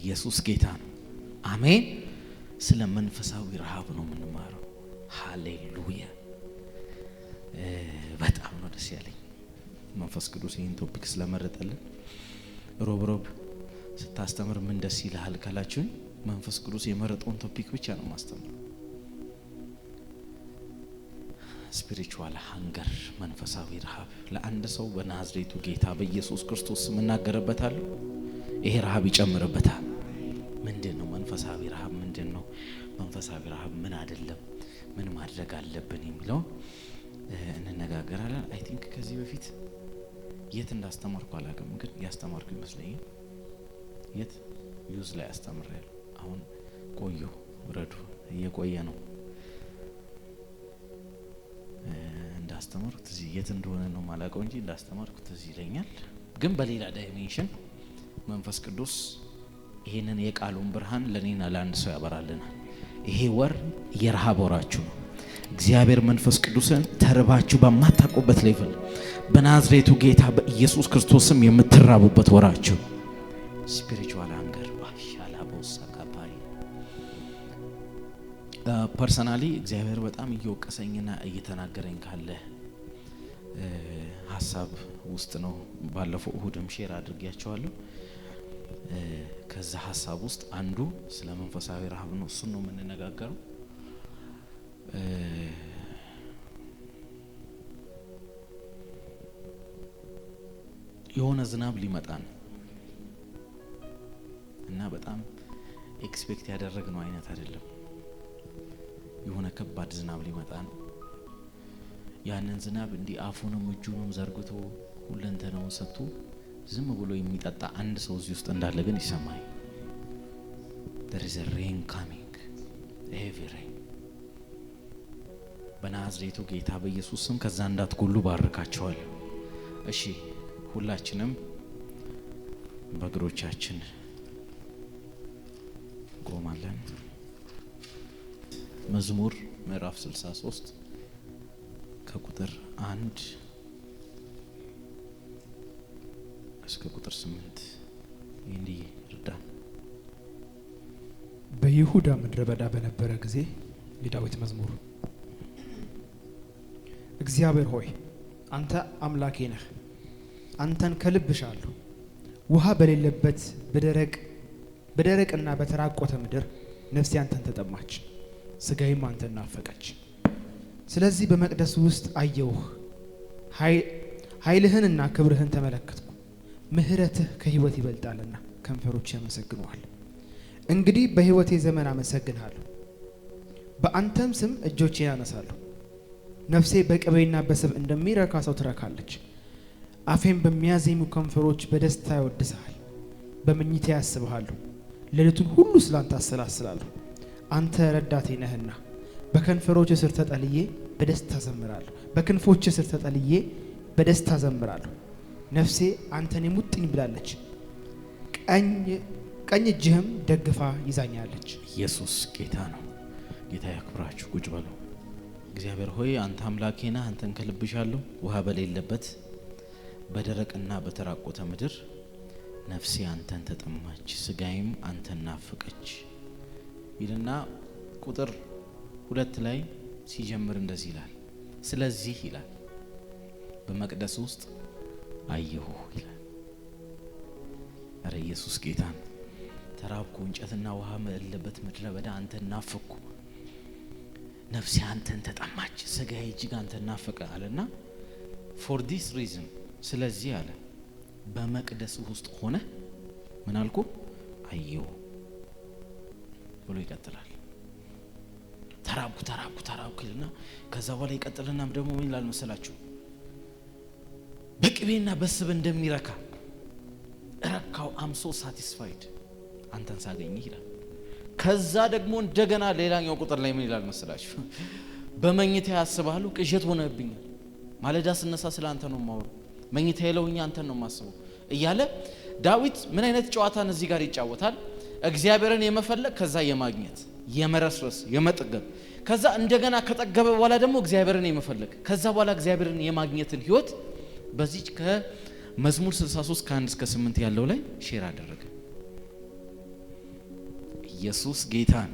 ኢየሱስ ጌታ ነው። አሜን። ስለ መንፈሳዊ ረሃብ ነው የምንማረው። ሃሌሉያ። በጣም ነው ደስ ያለኝ መንፈስ ቅዱስ ይህን ቶፒክ ስለመረጠልን። ሮብ ስታስተምር ምን ደስ ይልሃል ካላችሁኝ መንፈስ ቅዱስ የመረጠውን ቶፒክ ብቻ ነው ማስተምር። ስፒሪቹዋል ሃንገር መንፈሳዊ ረሃብ ለአንድ ሰው በናዝሬቱ ጌታ በኢየሱስ ክርስቶስ ስም እናገርበታለሁ። ይሄ ረሃብ ይጨምርበታል። ምንድነው መንፈሳዊ ረሃብ? ምንድነው መንፈሳዊ ረሃብ? ምን አይደለም፣ ምን ማድረግ አለብን የሚለው እንነጋገራለን። አይ ቲንክ ከዚህ በፊት የት እንዳስተማርኩ አላውቅም፣ ግን ያስተማርኩ ይመስለኛል። የት ዩዝ ላይ አስተምራለሁ። አሁን ቆየሁ፣ ረዱ እየቆየ ነው እንዳስተማርኩት እዚህ የት እንደሆነ ነው ማላውቀው እንጂ እንዳስተማርኩት እዚህ ይለኛል። ግን በሌላ ዳይሜንሽን መንፈስ ቅዱስ ይሄንን የቃሉን ብርሃን ለኔና ለአንድ ሰው ያበራልናል። ይሄ ወር የረሃብ ወራችሁ ነው። እግዚአብሔር መንፈስ ቅዱስን ተርባችሁ በማታውቁበት ሌቭል በናዝሬቱ ጌታ በኢየሱስ ክርስቶስም የምትራቡበት ወራችሁ ስፒሪቹዋል ሃንገር ባሻላ ቦሳካፓይ ፐርሰናሊ እግዚአብሔር በጣም እየወቀሰኝና እየተናገረኝ ካለ ሐሳብ ውስጥ ነው። ባለፈው እሁድም ሼር አድርጌያቸዋለሁ። ከዛ ሐሳብ ውስጥ አንዱ ስለ መንፈሳዊ ረሃብ ነው። እሱን ነው የምንነጋገረው። የሆነ ዝናብ ሊመጣ ነው እና በጣም ኤክስፔክት ያደረግነው አይነት አይደለም። የሆነ ከባድ ዝናብ ሊመጣ ነው። ያንን ዝናብ እንዲህ አፉንም እጁንም ዘርግቶ ሁለንተናውን ሰጥቶ ዝም ብሎ የሚጠጣ አንድ ሰው እዚህ ውስጥ እንዳለ ግን ይሰማኝ። there is a rain coming, heavy rain። በናዝሬቱ ጌታ በኢየሱስ ስም ከዛ እንዳትጎሉ ባርካቸዋለሁ። እሺ ሁላችንም በእግሮቻችን ቆማለን። መዝሙር ምዕራፍ 63 ከቁጥር 1 እስከ ቁጥር 8 እንዲህ ይርዳን። በይሁዳ ምድረ በዳ በነበረ ጊዜ የዳዊት መዝሙር። እግዚአብሔር ሆይ አንተ አምላኬ ነህ፣ አንተን ከልብ እሻለሁ። ውሃ በሌለበት በደረቅና በተራቆተ ምድር ነፍሴ አንተን ተጠማች፣ ስጋዬም አንተን ናፈቀች። ስለዚህ በመቅደስ ውስጥ አየሁህ፣ ኃይልህንና ክብርህን ተመለከትኩ። ምህረትህ ከህይወት ይበልጣልና ከንፈሮች ያመሰግኑሃል። እንግዲህ በህይወቴ ዘመን አመሰግንሃለሁ፣ በአንተም ስም እጆቼን አነሳለሁ። ነፍሴ በቅቤና በስብ እንደሚረካ ሰው ትረካለች። አፌን በሚያዜሙ ከንፈሮች በደስታ ያወድስሃል። በመኝታ ያስብሃለሁ፣ ሌሊቱን ሁሉ ስላንተ አሰላስላለሁ። አንተ ረዳቴ ነህና በከንፈሮች ስር ተጠልዬ በደስታ ዘምራለሁ። በክንፎች ስር ተጠልዬ በደስታ ዘምራለሁ። ነፍሴ አንተን የሙጥኝ ብላለች፣ ቀኝ እጅህም ደግፋ ይዛኛለች። ኢየሱስ ጌታ ነው። ጌታ ያክብራችሁ። ቁጭ በሉ። እግዚአብሔር ሆይ አንተ አምላኬ ነህ፣ አንተን ከልብ እሻለሁ። ውሃ በሌለበት በደረቅና በተራቆተ ምድር ነፍሴ አንተን ተጠማች፣ ስጋዬም አንተን ናፈቀች ይልና ቁጥር 2 ላይ ሲጀምር እንደዚህ ይላል። ስለዚህ ይላል በመቅደስ ውስጥ አየሁ ይላል። አረ ኢየሱስ ጌታ ነው። ተራብኩ፣ እንጨትና ውሃ በሌለበት ምድረ በዳ አንተን ናፈቅኩ፣ ነፍሴ አንተን ተጠማች፣ ስጋዬ እጅግ አንተን ናፈቀ አለና for this reason ስለዚህ አለ በመቅደስ ውስጥ ሆነ ምን አልኩ? አየሁ ብሎ ይቀጥላል። ተራብኩ ይልና ከዛ በኋላ ይቀጥልና ደግሞ ምን ይላል መሰላችሁ? በቅቤና በስብ እንደሚረካ ረካው፣ am so satisfied አንተን ሳገኝ ይላል። ከዛ ደግሞ እንደገና ሌላኛው ቁጥር ላይ ምን ይላል መሰላችሁ? በመኝታ ያስባለሁ፣ ቅዠት ሆነብኛል። ማለዳ ስነሳ ስለ አንተ ነው የማወራው፣ መኝታ የለውኛ አንተን ነው የማስበው እያለ ዳዊት ምን አይነት ጨዋታን እዚህ ጋር ይጫወታል? እግዚአብሔርን የመፈለግ፣ ከዛ የማግኘት፣ የመረስረስ፣ የመጠገብ፣ ከዛ እንደገና ከጠገበ በኋላ ደግሞ እግዚአብሔርን የመፈለግ፣ ከዛ በኋላ እግዚአብሔርን የማግኘትን ህይወት በዚህ ከመዝሙር 63 ከ1 እስከ 8 ያለው ላይ ሼር አደረገ። ኢየሱስ ጌታን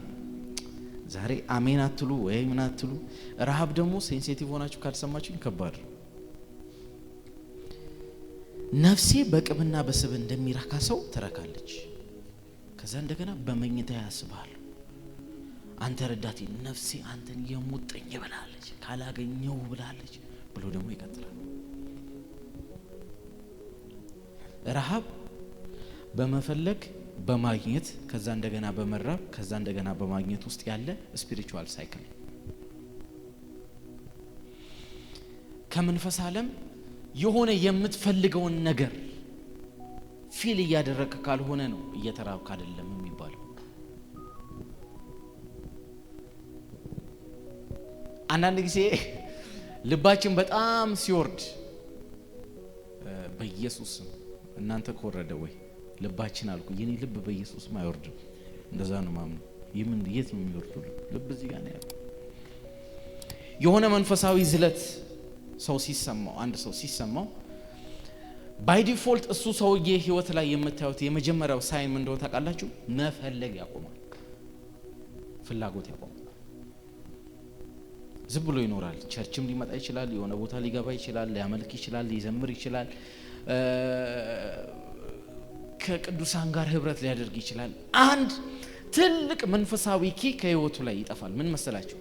ዛሬ አሜን አትሉ ወይ ምን አትሉ? ረሃብ ደግሞ ሴንሲቲቭ ሆናችሁ ካልሰማችሁ ከባድ ነው። ነፍሴ በቅብና በስብ እንደሚረካ ሰው ትረካለች። ከዛ እንደገና በመኝታ ያስባል አንተ ረዳቴ ነፍሴ አንተን የሙጥኝ ብላለች ካላገኘው ብላለች ብሎ ደግሞ ይቀጥላል። ረሃብ በመፈለግ በማግኘት ከዛ እንደገና በመራብ ከዛ እንደገና በማግኘት ውስጥ ያለ ስፒሪቹዋል ሳይክል። ከመንፈስ ዓለም የሆነ የምትፈልገውን ነገር ፊል እያደረክ ካልሆነ ነው እየተራብክ አይደለም የሚባለው። አንዳንድ ጊዜ ልባችን በጣም ሲወርድ በኢየሱስ እናንተ ኮረደ ወይ ልባችን አልኩ የኔ ልብ በኢየሱስ አይወርድም። እንደዛ ነው ማምነው። የምን የት ነው የሚወርደው? ልብ እዚህ ጋር ነው ያለው። የሆነ መንፈሳዊ ዝለት ሰው ሲሰማው አንድ ሰው ሲሰማው ባይ ዲፎልት እሱ ሰውዬ ህይወት ላይ የምታዩት የመጀመሪያው ሳይን ምን እንደሆነ ታውቃላችሁ? መፈለግ ያቆማል፣ ፍላጎት ያቆማል። ዝም ብሎ ይኖራል። ቸርችም ሊመጣ ይችላል፣ የሆነ ቦታ ሊገባ ይችላል፣ ሊያመልክ ይችላል፣ ሊዘምር ይችላል፣ ከቅዱሳን ጋር ህብረት ሊያደርግ ይችላል። አንድ ትልቅ መንፈሳዊ ኪ ከህይወቱ ላይ ይጠፋል። ምን መሰላችሁ?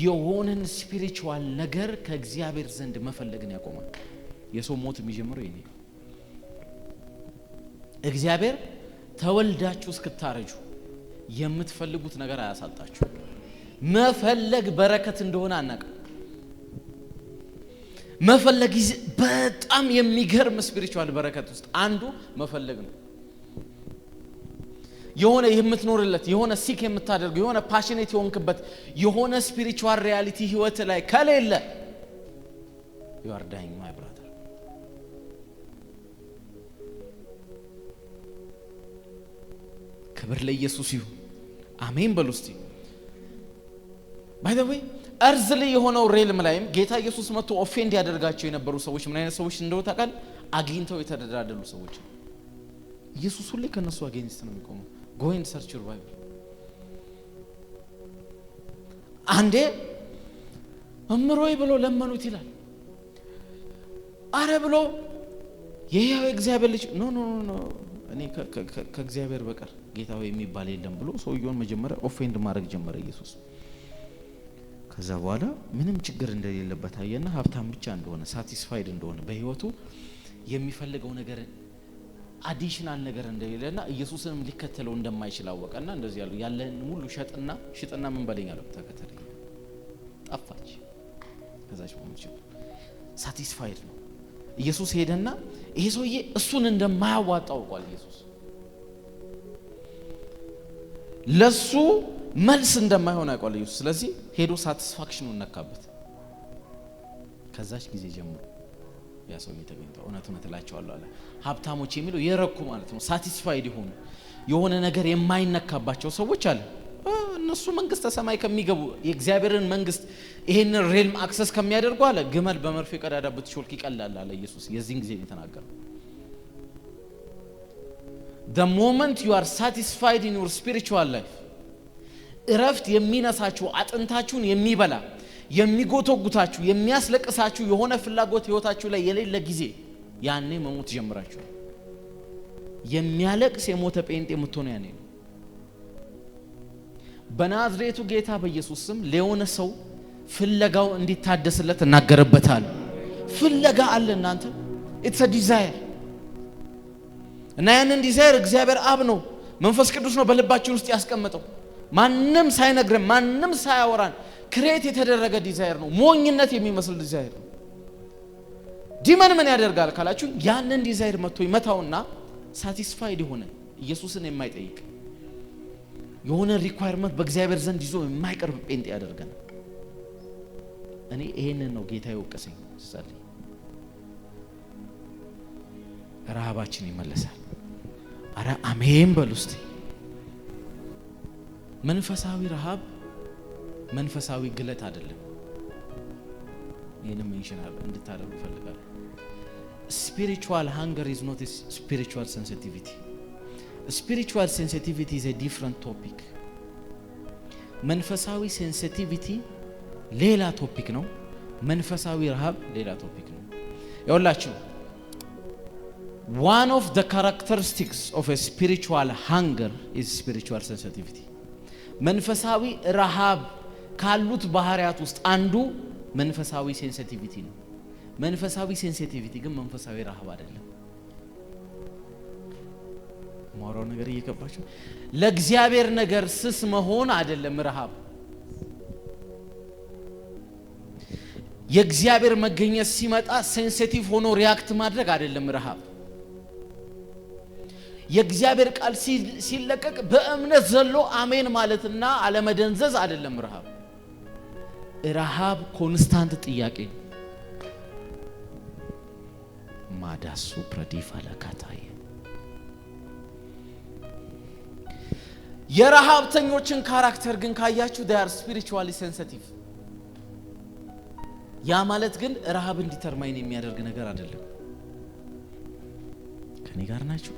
የሆነን ስፒሪቹዋል ነገር ከእግዚአብሔር ዘንድ መፈለግን ያቆማል። የሰው ሞት የሚጀምረው ይሄ ነው። እግዚአብሔር ተወልዳችሁ እስክታረጁ የምትፈልጉት ነገር አያሳጣችሁ። መፈለግ በረከት እንደሆነ አናውቅም። መፈለግ በጣም የሚገርም ስፒሪቹዋል በረከት ውስጥ አንዱ መፈለግ ነው። የሆነ የምትኖርለት የሆነ ሲክ የምታደርገው የሆነ ፓሽኔት የሆንክበት የሆነ ስፒሪቹዋል ሪያሊቲ ህይወት ላይ ከሌለ you are dying my brother። ክብር ለኢየሱስ ይሁን። አሜን በሉ እስቲ። ባይ ዘ ዌይ እርዝሊ የሆነው ሬልም ላይም ጌታ ኢየሱስ መጥቶ ኦፌንድ ያደርጋቸው የነበሩ ሰዎች ምን አይነት ሰዎች እንደሆነ ታውቃል? አግኝተው የተደራደሉ ሰዎች። ኢየሱስ ሁሌ ከነሱ አጌንስት ነው የሚቆመው። go and search your bible። አንዴ እምሮይ ብሎ ለመኑት ይላል። አረ ብሎ የሕያው እግዚአብሔር ልጅ ኖ እኔ ከእግዚአብሔር በቀር ጌታ ሆይ የሚባል የለም ብሎ ሰውየውን መጀመሪያ ኦፌንድ ማድረግ ጀመረ ኢየሱስ። ከዛ በኋላ ምንም ችግር እንደሌለበት አየና ሀብታም ብቻ እንደሆነ ሳቲስፋይድ እንደሆነ በህይወቱ የሚፈልገው ነገር አዲሽናል ነገር እንደሌለና ኢየሱስንም ሊከተለው እንደማይችል አወቀና እንደዚህ ያለው ያለን ሙሉ ሽጥና ምን በለኝ አለው። ተከተለኝ። ጠፋች። ከዛች ሞት ሳቲስፋይድ ነው። ኢየሱስ ሄደና ይሄ ሰውዬ እሱን እንደማያዋጣው አውቋል ኢየሱስ። ለሱ መልስ እንደማይሆን አውቋል ኢየሱስ። ስለዚህ ሄዶ ሳቲስፋክሽኑን ነካበት። ከዛች ጊዜ ጀምሮ ያ ሰው ተገኝቶ እውነት እላቸዋለሁ አለ ሀብታሞች የሚለው የረኩ ማለት ነው። ሳቲስፋይድ የሆኑ የሆነ ነገር የማይነካባቸው ሰዎች አለ። እነሱ መንግስተ ሰማይ ከሚገቡ የእግዚአብሔርን መንግስት ይሄንን ሬልም አክሰስ ከሚያደርጉ አለ ግመል በመርፌ ቀዳዳ ብትሾልክ ይቀላል አለ ኢየሱስ። የዚህን ጊዜ የተናገረው the moment you are satisfied in your spiritual life እረፍት የሚነሳችሁ አጥንታችሁን የሚበላ የሚጎተጉታችሁ የሚያስለቅሳችሁ የሆነ ፍላጎት ህይወታችሁ ላይ የሌለ ጊዜ ያኔ መሞት ጀምራችሁ የሚያለቅስ የሞተ ጴንጤ የምትሆኑ ያኔ ነው። በናዝሬቱ ጌታ በኢየሱስ ስም ለሆነ ሰው ፍለጋው እንዲታደስለት እናገርበታል። ፍለጋ አለ እናንተ it's a desire እና ያንን ዲዛይር እግዚአብሔር አብ ነው መንፈስ ቅዱስ ነው በልባችን ውስጥ ያስቀመጠው። ማንንም ሳይነግረን ማንንም ሳያወራን ክሬት የተደረገ ዲዛይር ነው። ሞኝነት የሚመስል ዲዛይር ነው። ዲመን ምን ያደርጋል ካላችሁ ያንን ዲዛይር መጥቶ ይመታውና ሳቲስፋይድ የሆነ ኢየሱስን የማይጠይቅ የሆነ ሪኳየርመንት በእግዚአብሔር ዘንድ ይዞ የማይቀርብ ጴንጤ ያደርገናል። እኔ ይሄንን ነው ጌታ ይወቀሰኝ ስለዚህ ረሃባችን ይመለሳል። አረ አሜን በሉ እስቲ። መንፈሳዊ ረሃብ መንፈሳዊ ግለት አይደለም። ይሄንን ሜንሽናል እንድታደርጉ ፈልጋለሁ። spiritual hunger is not a spiritual sensitivity. Spiritual sensitivity is a different topic. መንፈሳዊ ሴንሲቲቪቲ ሌላ ቶፒክ ነው። መንፈሳዊ ረሃብ ሌላ ቶፒክ ነው። ይኸውላችሁ one of the characteristics of a spiritual hunger is spiritual sensitivity. መንፈሳዊ ረሃብ ካሉት ባህሪያት ውስጥ አንዱ መንፈሳዊ ሴንሲቲቪቲ ነው። መንፈሳዊ ሴንሲቲቪቲ ግን መንፈሳዊ ረሃብ አይደለም። ማውራው ነገር እየገባችሁ ለእግዚአብሔር ነገር ስስ መሆን አይደለም ረሃብ። የእግዚአብሔር መገኘት ሲመጣ ሴንሲቲቭ ሆኖ ሪአክት ማድረግ አይደለም ረሃብ። የእግዚአብሔር ቃል ሲለቀቅ በእምነት ዘሎ አሜን ማለትና አለመደንዘዝ አይደለም ረሃብ። ረሃብ ኮንስታንት ጥያቄ ማዳሱ ፕረዲፋ ለካታይ የረሃብተኞችን ካራክተር ግን ካያችሁ they are spiritually sensitive። ያ ማለት ግን ረሃብ እንዲተርማይን የሚያደርግ ነገር አይደለም። ከኔ ጋር ናችሁ?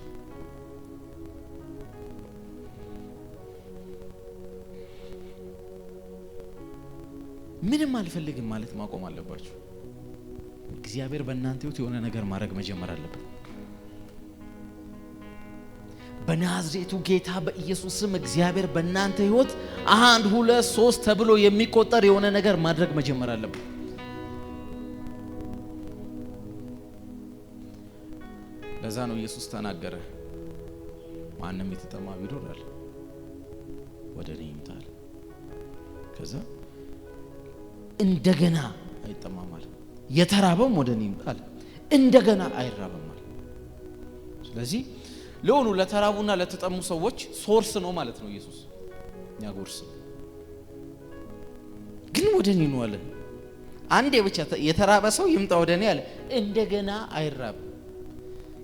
ምንም አልፈልግም ማለት ማቆም አለባችሁ። እግዚአብሔር በእናንተ ህይወት የሆነ ነገር ማድረግ መጀመር አለበት። በናዝሬቱ ጌታ በኢየሱስ ስም እግዚአብሔር በእናንተ ህይወት 1 2 3 ተብሎ የሚቆጠር የሆነ ነገር ማድረግ መጀመር አለበት። ለዛ ነው ኢየሱስ ተናገረ፣ ማንም የተጠማ ቢኖር አለ ወደ እኔ ይምጣ። ከዛ እንደገና አይጠማም አለ። የተራበም ወደ እኔ ይምጣ እንደገና አይራብም አለ። ስለዚህ ለሆኑ ለተራቡና ለተጠሙ ሰዎች ሶርስ ነው ማለት ነው ኢየሱስ ያጎርስ። ግን ወደ እኔ ነው አለ። አንዴ ብቻ የተራበ ሰው ይምጣ ወደ እኔ አለ፣ እንደገና አይራብም።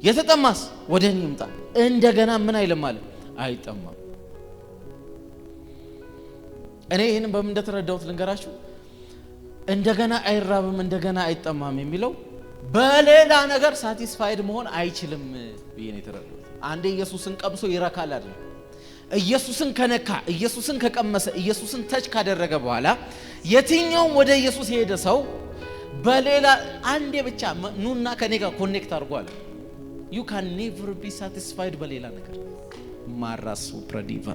የተጠማስ ወደ እኔ ይምጣ እንደገና ምን አይልም አለ፣ አይጠማም። እኔ ይሄንን በምን እንደተረዳሁት ልንገራችሁ። እንደገና አይራብም እንደገና አይጠማም የሚለው በሌላ ነገር ሳቲስፋይድ መሆን አይችልም ብዬ ነው የተረዳሁት። አንዴ ኢየሱስን ቀምሶ ይረካል አይደል? ኢየሱስን ከነካ ኢየሱስን ከቀመሰ ኢየሱስን ተች ካደረገ በኋላ የትኛውም ወደ ኢየሱስ የሄደ ሰው በሌላ አንዴ ብቻ ኑና ከኔ ጋር ኮኔክት አድርጓል። you can never be satisfied በሌላ ነገር ማራሱ ፕረዲቫ።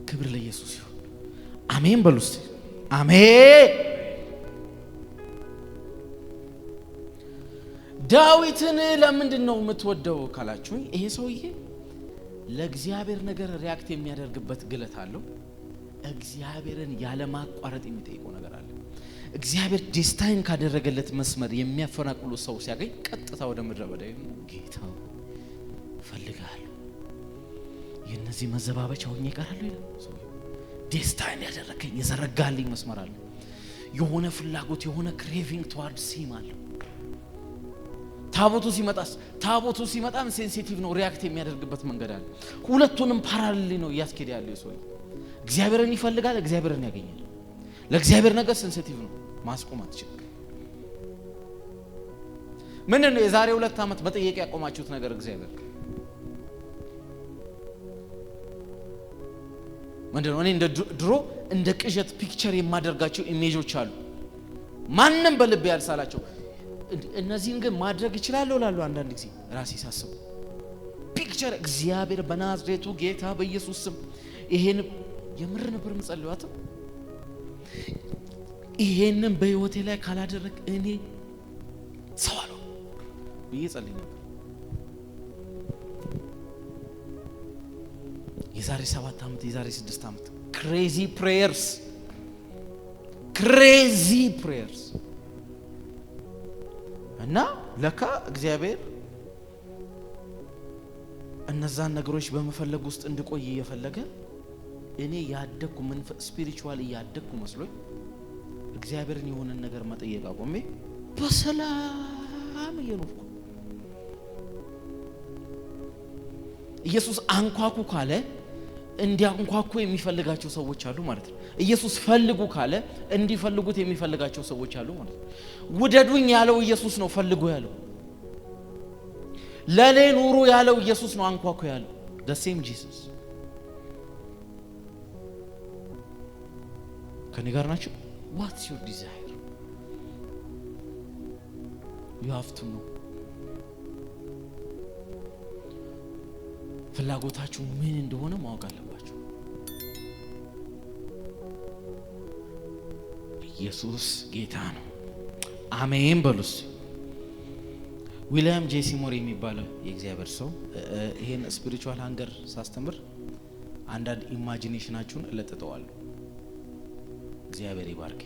ክብር ለኢየሱስ ይሁን። አሜን በሉ እስቲ አሜን። ዳዊትን ለምንድን ነው የምትወደው ካላችሁ፣ ይሄ ሰውዬ ለእግዚአብሔር ነገር ሪአክት የሚያደርግበት ግለት አለው። እግዚአብሔርን ያለ ማቋረጥ የሚጠይቀው ነገር አለ። እግዚአብሔር ዲስታይን ካደረገለት መስመር የሚያፈናቅሉ ሰው ሲያገኝ ቀጥታ ወደ ምድረ በዳ ጌታ ፈልጋለሁ የነዚህ መዘባበቻ ሆኜ ይቀራሉ ይላል። ሰው ዲስታይን ያደረገኝ የዘረጋልኝ መስመር አለ። የሆነ ፍላጎት የሆነ ክሬቪንግ ቱዋርድስ ሂም አለ። ታቦቱ ሲመጣም ሴንሲቲቭ ነው፣ ሪአክት የሚያደርግበት መንገድ አለ። ሁለቱንም ፓራሌል ነው እያስኬደ ያለው ሰው። እግዚአብሔርን ይፈልጋል፣ እግዚአብሔርን ያገኛል። ለእግዚአብሔር ነገር ሴንሲቲቭ ነው፣ ማስቆም አትችልም። ምንድነው የዛሬ 2 ዓመት በጥያቄ ያቆማችሁት ነገር? እግዚአብሔር ምንድነው? እኔ እንደ ድሮ እንደ ቅዠት ፒክቸር የማደርጋቸው ኢሜጆች አሉ፣ ማንንም በልቤ ያልሳላቸው። እነዚህን ግን ማድረግ ይችላልው ላሉ አንዳንድ ጊዜ ራሴ ሳስብ ፒክቸር እግዚአብሔር በናዝሬቱ ጌታ በኢየሱስ ስም ይሄን የምር ነበር መጸለያት። ይሄንን በህይወቴ ላይ ካላደረክ እኔ ሰው አለው ብዬ ጸልይ ነበር። የዛሬ 7 ዓመት የዛሬ 6 ዓመት ክሬዚ ፕሬየርስ እና ለካ እግዚአብሔር እነዛን ነገሮች በመፈለግ ውስጥ እንድቆይ እየፈለገ እኔ ያደኩ ስፒሪቹዋሊ ያደኩ መስሎኝ እግዚአብሔርን የሆነ ነገር መጠየቅ አቆሜ በሰላም እየኖርኩ ኢየሱስ አንኳኩ ካለ እንዲያንኳኩ የሚፈልጋቸው ሰዎች አሉ ማለት ነው። ኢየሱስ ፈልጉ ካለ እንዲፈልጉት የሚፈልጋቸው ሰዎች አሉ ማለት ነው። ውደዱኝ ያለው ኢየሱስ ነው ፈልጉ ያለው። ለኔ ኑሩ ያለው ኢየሱስ ነው አንኳኩ ያለው። the same Jesus ከኔ ጋር ናችሁ? What's your desire? You have to know. ፍላጎታችሁ ምን እንደሆነ ማወቅ አለባችሁ። ኢየሱስ ጌታ ነው። አሜን በሉስ። ዊሊያም ጄ ሲሞር የሚባለው የእግዚአብሔር ሰው ይሄን ስፒሪቹዋል ሃንገር ሳስተምር አንዳንድ ኢማጂኔሽናችሁን እለጥጠዋለሁ። እግዚአብሔር ይባርክ።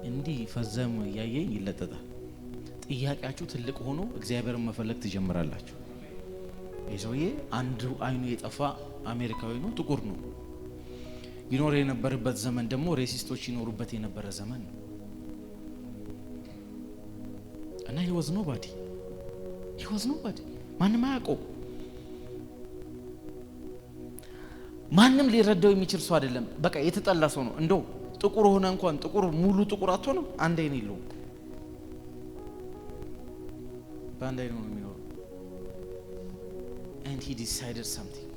እንዲህ ፈዘም ያየኝ ይለጠጣል። ጥያቄያችሁ ትልቅ ሆኖ እግዚአብሔርን መፈለግ ትጀምራላችሁ። ይሄ አንዱ አይኑ የጠፋ አሜሪካዊ ነው፣ ጥቁር ነው። ይኖር የነበረበት ዘመን ደግሞ ሬሲስቶች ይኖሩበት የነበረ ዘመን ነው። እና he was nobody ማንም አያውቀው። ማንም ሊረዳው የሚችል ሰው አይደለም። በቃ የተጠላ ሰው ነው። እንደው ጥቁር ሆነ እንኳን ጥቁር ሙሉ ጥቁር አትሆንም። አንድ አይን የለውም። በአንድ አይን ነው የሚኖረው። and he decided something።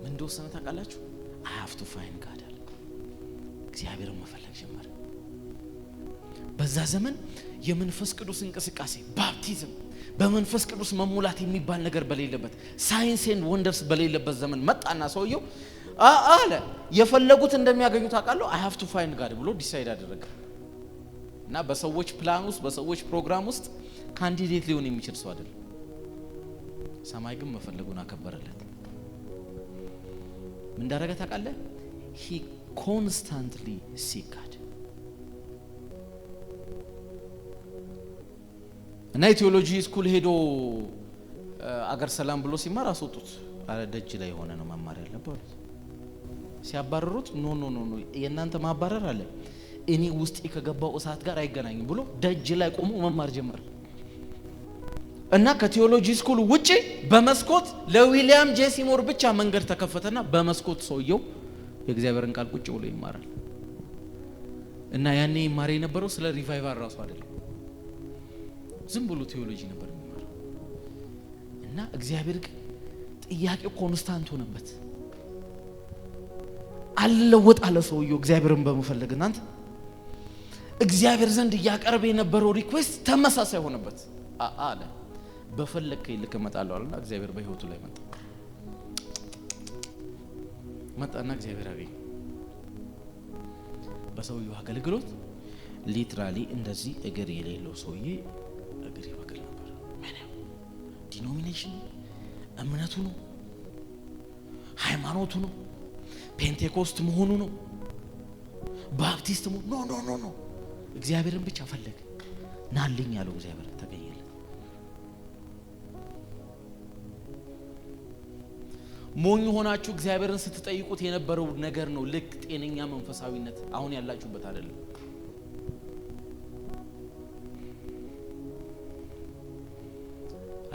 ምን እንደወሰነ ታውቃላችሁ? I have to find God አለ። እግዚአብሔርን መፈለግ ጀመረ። በዛ ዘመን የመንፈስ ቅዱስ እንቅስቃሴ ባፕቲዝም በመንፈስ ቅዱስ መሙላት የሚባል ነገር በሌለበት ሳይንስ ኤንድ ወንደርስ በሌለበት ዘመን መጣና ሰውየው አለ የፈለጉት እንደሚያገኙ ታውቃለሁ። I have to find God ብሎ ዲሳይድ አደረገ። እና በሰዎች ፕላን ውስጥ በሰዎች ፕሮግራም ውስጥ ካንዲዴት ሊሆን የሚችል ሰው አይደለም። ሰማይ ግን መፈለጉን አከበረለት። ምን እንዳደረገ ታውቃለህ? he constantly seek God። እና ቴዎሎጂ ስኩል ሄዶ አገር ሰላም ብሎ ሲማር አስወጡት። አለ ደጅ ላይ ሆነ ነው መማር ያለበት። ሲያባረሩት ኖ የእናንተ ማባረር አለ እኔ ውስጥ ከገባው እሳት ጋር አይገናኝም ብሎ ደጅ ላይ ቆሞ መማር ጀመረ። እና ከቴዎሎጂ ስኩል ውጪ በመስኮት ለዊሊያም ጄ ሲሞር ብቻ መንገድ ተከፈተና በመስኮት ሰውየው የእግዚአብሔርን ቃል ቁጭ ብሎ ይማራል። እና ያኔ ይማር የነበረው ስለ ሪቫይቫል ራሱ አይደለም፣ ዝም ብሎ ቴዎሎጂ ነበር የሚማረው። እና እግዚአብሔር ጥያቄው ኮንስታንት ሆነበት። አልለወጥ አለ ሰውየው እግዚአብሔርን በመፈለግ። እናንተ እግዚአብሔር ዘንድ ያቀርብ የነበረው ሪኩዌስት ተመሳሳይ ሆነበት። አለ በፈለከኝ ልክ እመጣለሁ አለና እግዚአብሔር በህይወቱ ላይ መጣና እግዚአብሔር አገኘ። በሰውየው አገልግሎት ሊትራሊ እንደዚህ እግር የሌለው ሰውዬ እግር ይበቅል ነበር። ዲኖሚኔሽን እምነቱ ነው፣ ሃይማኖቱ ነው፣ ፔንቴኮስት መሆኑ ነው፣ ባፕቲስት ኖ እግዚአብሔርን ብቻ ፈለገ። ናልኝ ያለው እግዚአብሔር ተገኘለት። ሞኝ ሆናችሁ እግዚአብሔርን ስትጠይቁት የነበረው ነገር ነው። ልክ ጤነኛ መንፈሳዊነት አሁን ያላችሁበት አይደለም።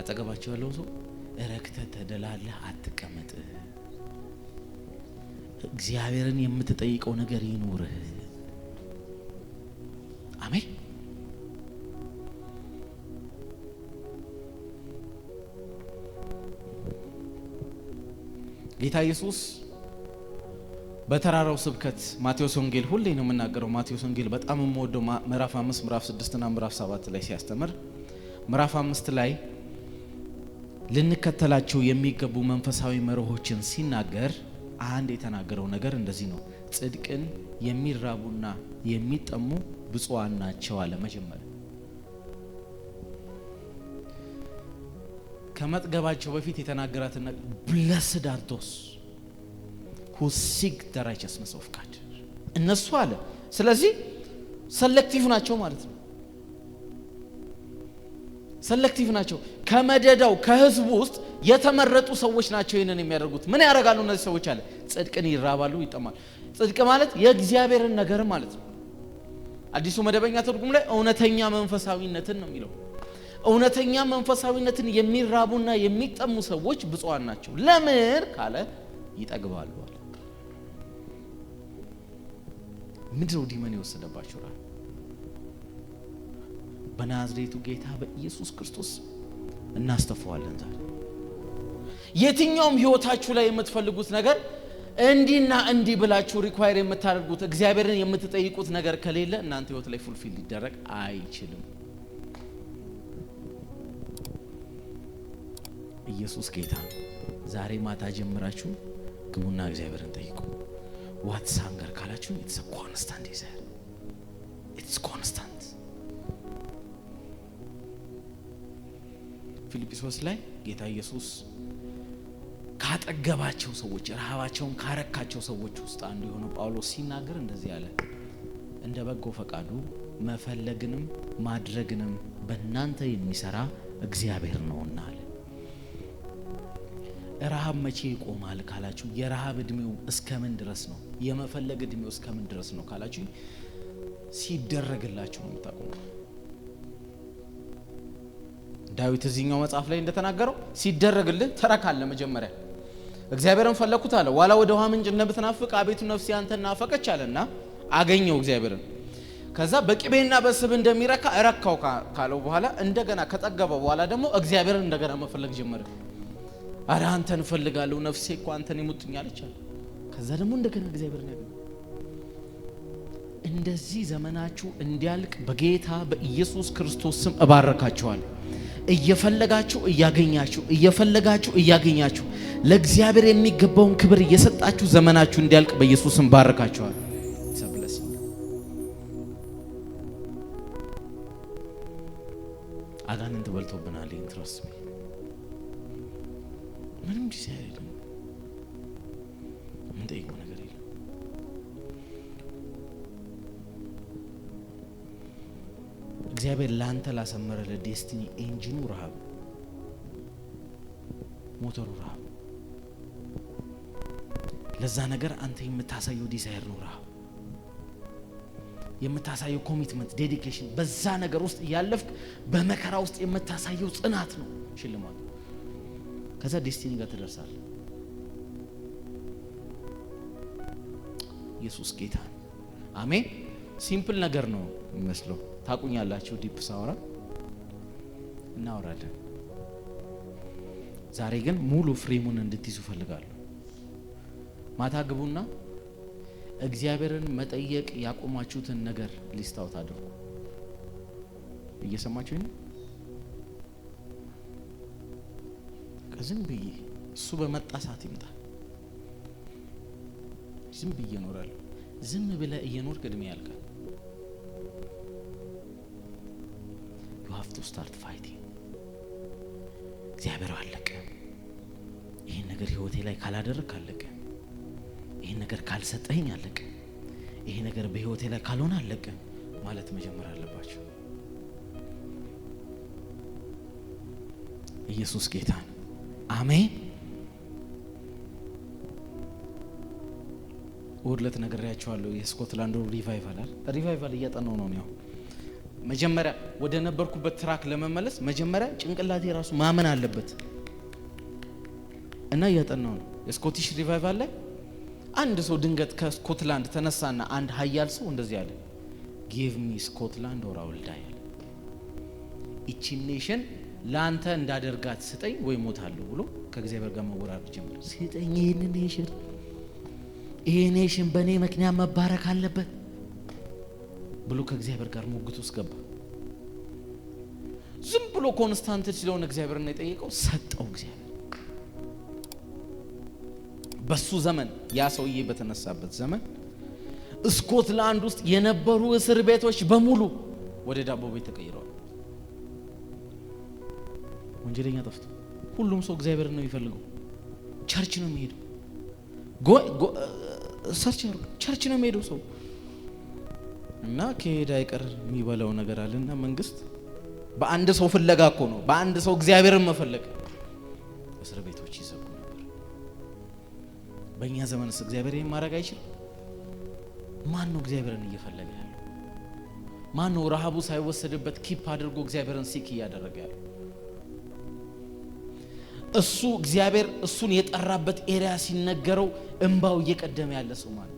አጠገባችሁ ያለው ሰው ረክተህ ተደላለህ አትቀመጥ። እግዚአብሔርን የምትጠይቀው ነገር ይኑርህ። አሜን። ጌታ ኢየሱስ በተራራው ስብከት ማቴዎስ ወንጌል ሁሌ ነው የምናገረው። ማቴዎስ ወንጌል በጣም የምወደው ምዕራፍ 5 ምዕራፍ 6 እና ምዕራፍ 7 ላይ ሲያስተምር ምዕራፍ 5 ላይ ልንከተላቸው የሚገቡ መንፈሳዊ መርሆችን ሲናገር አንድ የተናገረው ነገር እንደዚህ ነው። ጽድቅን የሚራቡና የሚጠሙ ብፁዓን ናቸው አለ። መጀመሪያ ከመጥገባቸው በፊት የተናገራትና blessed are those who seek the righteousness of God። እነሱ አለ። ስለዚህ ሰሌክቲቭ ናቸው ማለት ነው። ሰሌክቲቭ ናቸው። ከመደዳው ከህዝቡ ውስጥ የተመረጡ ሰዎች ናቸው ይሄንን የሚያደርጉት። ምን ያደርጋሉ እነዚህ ሰዎች አለ? ጽድቅን ይራባሉ፣ ይጠማሉ። ጽድቅ ማለት የእግዚአብሔርን ነገር ማለት ነው። አዲሱ መደበኛ ትርጉም ላይ እውነተኛ መንፈሳዊነትን ነው የሚለው። እውነተኛ መንፈሳዊነትን የሚራቡና የሚጠሙ ሰዎች ብፁዓን ናቸው። ለምን ካለ ይጠግባሉ አለ። ምንድነው ዲመን የወሰደባቸው? በናዝሬቱ ጌታ በኢየሱስ ክርስቶስ እናስተፈዋለን። ዛሬ የትኛውም ህይወታችሁ ላይ የምትፈልጉት ነገር እንዲና እንዲ ብላችሁ ሪኳየር የምታደርጉት እግዚአብሔርን የምትጠይቁት ነገር ከሌለ እናንተ ህይወት ላይ ፉልፊል ሊደረግ አይችልም። ኢየሱስ ጌታ ነው። ዛሬ ማታ ጀምራችሁ ግቡና እግዚአብሔርን ጠይቁ። ዋትስ ሃንገር ካላችሁ ኢትስ አ ኮንስታንት ዲዛየር፣ ኢትስ ኮንስታንት። ፊልጵስዩስ ላይ ጌታ ኢየሱስ ካጠገባቸው ሰዎች ረሃባቸውን ካረካቸው ሰዎች ውስጥ አንዱ የሆነው ጳውሎስ ሲናገር እንደዚህ ያለ እንደ በጎ ፈቃዱ መፈለግንም ማድረግንም በእናንተ የሚሰራ እግዚአብሔር ነውና አለ። ረሃብ መቼ ይቆማል ካላችሁ የረሃብ እድሜው እስከምን ድረስ ነው? የመፈለግ እድሜው እስከምን ድረስ ነው ካላችሁ ሲደረግላችሁ ነው የምታቆመው። ዳዊት እዚህኛው መጽሐፍ ላይ እንደተናገረው ሲደረግልህ ተረካለህ። መጀመሪያ እግዚአብሔርን ፈለኩት አለ። ዋላ ወደ ውሃ ምንጭ እንደምትናፍቅ አቤቱ ነፍሴ አንተን ናፈቀች አለና አገኘው እግዚአብሔርን። ከዛ በቅቤና በስብ እንደሚረካ እረካው ካለው በኋላ እንደገና ከጠገበ በኋላ ደግሞ እግዚአብሔርን እንደገና መፈለግ ጀመረ። አረ አንተን እፈልጋለሁ ነፍሴ እኮ አንተን ይሙጥኛለች አለ። ከዛ ደግሞ እንደገና እግዚአብሔርን ያገኘ። እንደዚህ ዘመናችሁ እንዲያልቅ በጌታ በኢየሱስ ክርስቶስ ስም እባረካችኋለሁ። እየፈለጋችሁ እያገኛችሁ እየፈለጋችሁ እያገኛችሁ ለእግዚአብሔር የሚገባውን ክብር እየሰጣችሁ ዘመናችሁ እንዲያልቅ በኢየሱስ ስም ባረካችኋለሁ። ሰብለስ አጋንንት በልቶብናል። ኢንትረስት ምንም ዲስ አይደለም። ምን ጠይቀው ነገር የለም። እግዚአብሔር ላንተ ላሰመረለ ዴስቲኒ ኢንጂኑ ረሃብ፣ ሞተሩ ረሃብ። ለዛ ነገር አንተ የምታሳየው ዲዛይር ነው ረሃብ፣ የምታሳየው ኮሚትመንት፣ ዴዲኬሽን። በዛ ነገር ውስጥ ያለፍክ በመከራ ውስጥ የምታሳየው ጽናት ነው ሽልማቱ። ከዛ ዴስቲኒ ጋር ትደርሳለህ። ኢየሱስ ጌታ አሜን። ሲምፕል ነገር ነው የሚመስለው። ታቁኛላችሁ ዲፕ ሳወራ እናወራለን። ዛሬ ግን ሙሉ ፍሬሙን እንድትይዙ ፈልጋለሁ። ማታ ግቡና እግዚአብሔርን መጠየቅ ያቆማችሁትን ነገር ሊስት አውት አድርጉ። እየሰማችሁኝ ነው? ዝም ብዬ እሱ በመጣ ሰዓት ይምጣ ዝም ብዬ እኖራለሁ። ዝም ብለህ እየኖርክ እድሜ ያልቃል። you have to start fighting። እግዚአብሔር አለቀ። ይሄን ነገር ህይወቴ ላይ ካላደረክ አለቀ። ይሄን ነገር ካልሰጠኝ አለቀ። ይሄ ነገር በህይወቴ ላይ ካልሆነ አለቀ ማለት መጀመር አለባችሁ። ኢየሱስ ጌታ ነው። አሜን። ወርለት ነገርያችኋለሁ። የስኮትላንዱ ሪቫይቫል እያጠናው ነው ነው። መጀመሪያ ወደ ነበርኩበት ትራክ ለመመለስ መጀመሪያ ጭንቅላቴ ራሱ ማመን አለበት እና እያጠናው ነው። የስኮቲሽ ሪቫይቫል ላይ አንድ ሰው ድንገት ከስኮትላንድ ተነሳና አንድ ኃያል ሰው እንደዚህ አለ፣ ጊቭ ሚ ስኮትላንድ ኦር አይ ዊል ዳይ። እቺ ኔሽን ላንተ እንዳደርጋት ስጠኝ ወይ ሞታለሁ ብሎ ከእግዚአብሔር ጋር መወራረድ ጀመረ። ስጠኝ ይሄን ኔሽን፣ ይሄ ኔሽን በእኔ ምክንያት መባረክ አለበት ብሎ ከእግዚአብሔር ጋር ሙግት ውስጥ ገባ። ዝም ብሎ ኮንስታንት ስለሆነ እግዚአብሔርን የጠየቀው ሰጠው እግዚአብሔር። በሱ ዘመን ያ ሰውዬ በተነሳበት ዘመን ስኮትላንድ ውስጥ የነበሩ እስር ቤቶች በሙሉ ወደ ዳቦ ቤት ተቀይረዋል። ወንጀለኛ ጠፍቶ ሁሉም ሰው እግዚአብሔርን ነው የሚፈልገው። ቸርች ነው የሚሄደው። ቸርች ነው የሚሄደው ሰው እና ከሄደ አይቀር የሚበላው ነገር አለና መንግስት በአንድ ሰው ፍለጋ እኮ ነው፣ በአንድ ሰው እግዚአብሔርን መፈለግ እስር ቤቶች ይዘጉ ነበር። በእኛ ዘመንስ እግዚአብሔር ይሄን ማድረግ አይችልም? ማን ነው እግዚአብሔርን እየፈለገ ያለው? ማን ነው ረሃቡ ሳይወሰድበት ኪፕ አድርጎ እግዚአብሔርን ሲክ እያደረገ ያለው? እሱ እግዚአብሔር እሱን የጠራበት ኤሪያ ሲነገረው እንባው እየቀደመ ያለ ሰው ማለት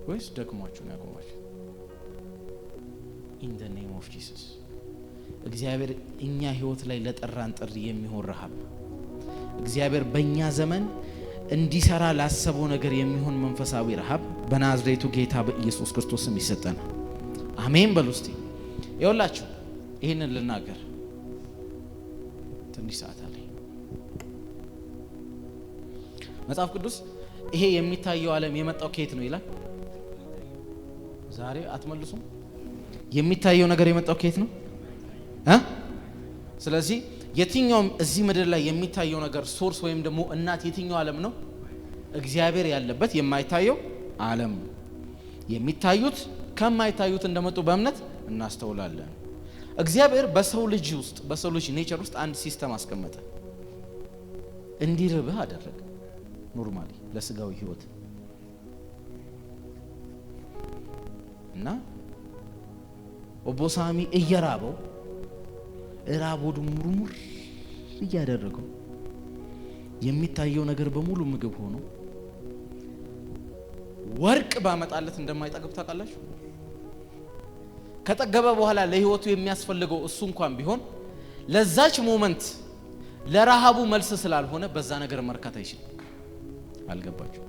ወይስ ደክሟችሁ ነው ያቆማችሁ? in the name of Jesus እግዚአብሔር እኛ ህይወት ላይ ለጠራን ጥሪ የሚሆን ረሃብ፣ እግዚአብሔር በእኛ ዘመን እንዲሰራ ላሰበው ነገር የሚሆን መንፈሳዊ ረሃብ በናዝሬቱ ጌታ በኢየሱስ ክርስቶስ ስም ይሰጠናል። አሜን በሉ እስቲ። ይኸውላችሁ ይህንን ልናገር ትንሽ ሰዓት አለኝ። መጽሐፍ ቅዱስ ይሄ የሚታየው ዓለም የመጣው ከየት ነው ይላል? ዛሬ አትመልሱም? የሚታየው ነገር የመጣው ከየት ነው? ስለዚህ የትኛውም እዚህ ምድር ላይ የሚታየው ነገር ሶርስ ወይም ደግሞ እናት የትኛው ዓለም ነው? እግዚአብሔር ያለበት የማይታየው ዓለም ነው። የሚታዩት ከማይታዩት እንደመጡ በእምነት እናስተውላለን። እግዚአብሔር በሰው ልጅ ውስጥ በሰው ልጅ ኔቸር ውስጥ አንድ ሲስተም አስቀመጠ። እንዲርብህ አደረገ። ኖርማሊ ለስጋዊ ህይወት እና ኦቦሳሚ እየራበው ራቦዱ ሙርሙር እያደረገው የሚታየው ነገር በሙሉ ምግብ ሆኖ ወርቅ ባመጣለት እንደማይጠግብ ታውቃላችሁ። ከጠገበ በኋላ ለህይወቱ የሚያስፈልገው እሱ እንኳን ቢሆን ለዛች ሞመንት ለረሃቡ መልስ ስላልሆነ በዛ ነገር መርካት አይችልም። አልገባችሁ?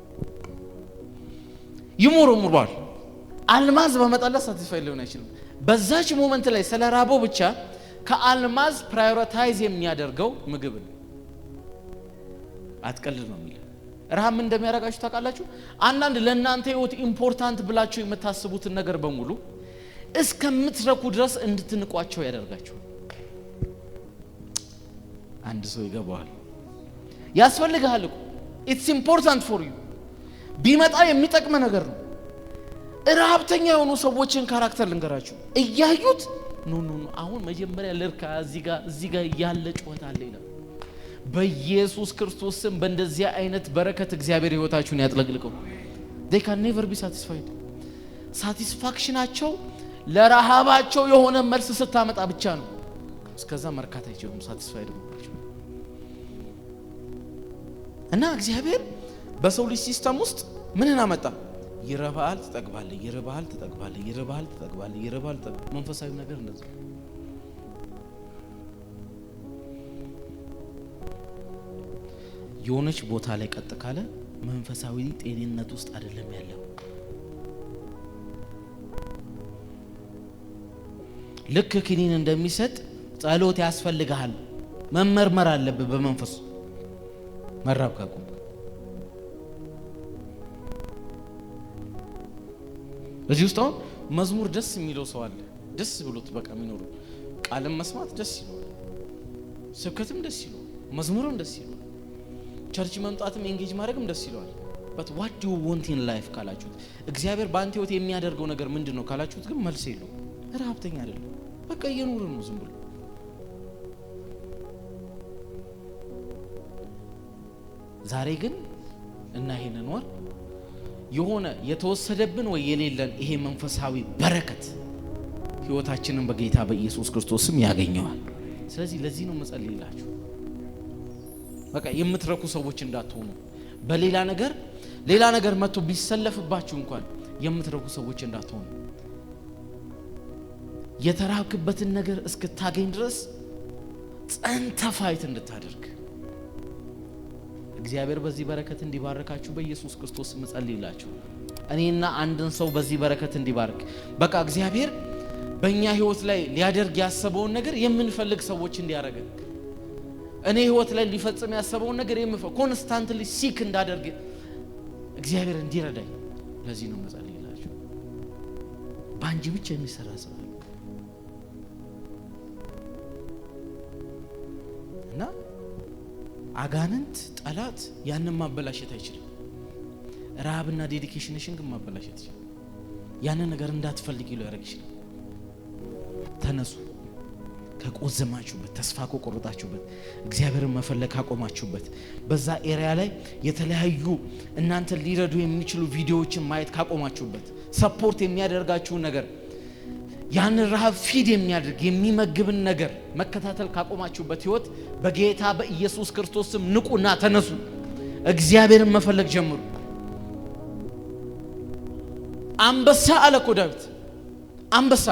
ይሞረሙራል። አልማዝ ባመጣለት ሳቲስፋይ ሊሆን አይችልም። በዛች ሞመንት ላይ ስለራበው ብቻ ከአልማዝ ፕራዮሪታይዝ የሚያደርገው ምግብ ነው። አትቀልድ ነው የሚለው። ረሃብ ምን እንደሚያረጋችሁ ታውቃላችሁ? አንዳንድ ለእናንተ ህይወት ኢምፖርታንት ብላችሁ የምታስቡትን ነገር በሙሉ እስከምትረኩ ድረስ እንድትንቋቸው ያደርጋችሁ። አንድ ሰው ይገባዋል። ያስፈልግሃል እኮ ኢትስ ኢምፖርታንት ፎር ዩ ቢመጣ የሚጠቅም ነገር ነው። ረሃብተኛ የሆኑ ሰዎችን ካራክተር ልንገራችሁ። እያዩት ኖ አሁን መጀመሪያ ልርካ እዚህ ጋር ያለ ጩኸት አለ ይላል። በኢየሱስ ክርስቶስ ስም በእንደዚህ አይነት በረከት እግዚአብሔር ህይወታችሁን ያጥለቅልቀው። they can never be satisfied። ሳቲስፋክሽናቸው ለረሃባቸው የሆነ መልስ ስታመጣ ብቻ ነው። እስከዛ መርካት አይችሉም። ሳቲስፋይድ ናቸው። እና እግዚአብሔር በሰው ልጅ ሲስተም ውስጥ ምንን አመጣ? ይረባል ትጠግባለህ፣ ይረባል ትጠግባለህ፣ ይረባል ትጠግባለህ፣ ይረባል ትጠግባለህ። መንፈሳዊ ነገር እንደዚህ የሆነች ቦታ ላይ ቀጥ ካለ መንፈሳዊ ጤንነት ውስጥ አይደለም ያለው። ልክ ክኒን እንደሚሰጥ ጸሎት ያስፈልጋል። መመርመር አለበት በመንፈስ መራብ ካቆም እዚህ ውስጥ አሁን መዝሙር ደስ የሚለው ሰው አለ። ደስ ብሎት በቃ የሚኖር ቃልም መስማት ደስ ይለዋል፣ ስብከትም ደስ ይለዋል፣ መዝሙርም ደስ ይለዋል፣ ቸርች መምጣትም ኤንጌጅ ማድረግም ደስ ይለዋል። but what do you want in life ካላችሁት እግዚአብሔር በአንተ ህይወት የሚያደርገው ነገር ምንድነው ካላችሁት ግን መልስ የለውም። ረሃብተኛ አይደለም፣ በቃ እየኖረ ነው ዝም ብሎ። ዛሬ ግን እና ይሄንን ወር የሆነ የተወሰደብን ወይ የሌለን ይሄ መንፈሳዊ በረከት ህይወታችንን በጌታ በኢየሱስ ክርስቶስ ስም ያገኘዋል። ስለዚህ ለዚህ ነው መጸልይላችሁ። በቃ የምትረኩ ሰዎች እንዳትሆኑ፣ በሌላ ነገር መጥቶ ቢሰለፍባችሁ እንኳን የምትረኩ ሰዎች እንዳትሆኑ፣ የተራክበትን ነገር እስክታገኝ ድረስ ጸንተ ፋይት እንድታደርግ እግዚአብሔር በዚህ በረከት እንዲባርካችሁ በኢየሱስ ክርስቶስ መጸልይላችሁ። እኔና አንድን ሰው በዚህ በረከት እንዲባርክ በቃ እግዚአብሔር በእኛ ህይወት ላይ ሊያደርግ ያሰበውን ነገር የምንፈልግ ሰዎች እንዲያደርገን፣ እኔ ህይወት ላይ ሊፈጽም ያሰበውን ነገር ኮንስታንትሊ ሲክ እንዳደርግ እግዚአብሔር እንዲረዳኝ ለዚህ ነው መጸልይላችሁ። ባንጂ ብቻ የሚሰራ ስራ እና አጋንንት ጠላት ያንን ማበላሸት አይችልም። ረሃብና ዴዲኬሽንሽን ግን ማበላሸት ይችላል። ያንን ነገር እንዳትፈልግ ይለው ያደርግ ይችላል። ተነሱ ከቆዘማችሁበት፣ ተስፋ ከቆረጣችሁበት፣ እግዚአብሔርን መፈለግ ካቆማችሁበት፣ በዛ ኤሪያ ላይ የተለያዩ እናንተ ሊረዱ የሚችሉ ቪዲዮዎችን ማየት ካቆማችሁበት፣ ሰፖርት የሚያደርጋችሁን ነገር ያን ረሃብ ፊድ የሚያደርግ የሚመግብን ነገር መከታተል ካቆማችሁበት ህይወት በጌታ በኢየሱስ ክርስቶስ ስም ንቁና ተነሱ። እግዚአብሔርን መፈለግ ጀምሩ። አንበሳ አለ እኮ ዳዊት፣ አንበሳ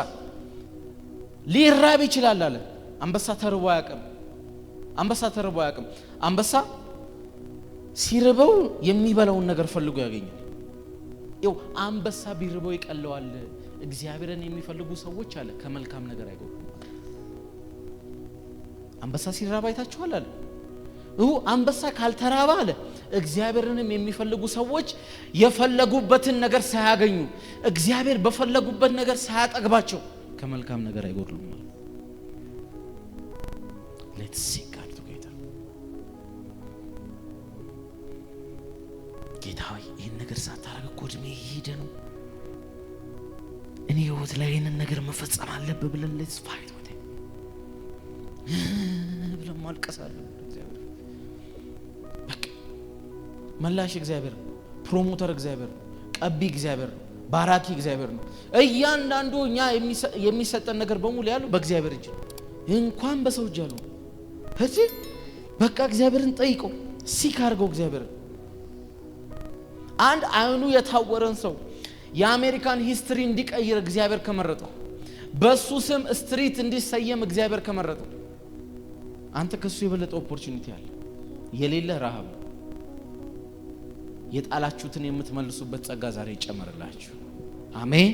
ሊራብ ይችላል አለ። አንበሳ ተርቦ አያውቅም። አንበሳ ሲርበው የሚበላውን ነገር ፈልጎ ያገኛል። ይው አንበሳ ቢርበው ይቀለዋል። እግዚአብሔርን የሚፈልጉ ሰዎች አለ ከመልካም ነገር አይጎዱም። አንበሳ ሲራባ አይታችኋል አለ። አንበሳ ካልተራባ አለ እግዚአብሔርንም የሚፈልጉ ሰዎች የፈለጉበትን ነገር ሳያገኙ እግዚአብሔር በፈለጉበት ነገር ሳያጠግባቸው ከመልካም ነገር አይጎድሉም። ሌትስ ሲክ ጋድ ቱጌዘር። ጌታ ሆይ ይህን ነገር ሳታረግ እኮ እድሜ ይሄደ ነው። እኔ ህይወት ላይ ይህንን ነገር መፈጸም አለብህ ብለን ሌትስ ፋይት ወደ ብለን ማልቀስ አለብን። እግዚአብሔር በቃ መላሽ እግዚአብሔር፣ ፕሮሞተር እግዚአብሔር፣ ቀቢ እግዚአብሔር፣ ባራኪ እግዚአብሔር ነው። እያንዳንዱ እኛ የሚሰጠን ነገር በሙሉ ያለው በእግዚአብሔር እጅ ነው። እንኳን በሰው እጅ ያለው እዚህ በቃ እግዚአብሔርን ጠይቀው፣ ሲክ አድርገው እግዚአብሔርን። አንድ አይኑ የታወረን ሰው የአሜሪካን ሂስትሪ እንዲቀይር እግዚአብሔር ከመረጠው፣ በሱ ስም ስትሪት እንዲሰየም እግዚአብሔር ከመረጠው፣ አንተ ከሱ የበለጠ ኦፖርቹኒቲ አለ። የሌለ ረሃብ፣ የጣላችሁትን የምትመልሱበት ጸጋ ዛሬ ይጨመርላችሁ። አሜን።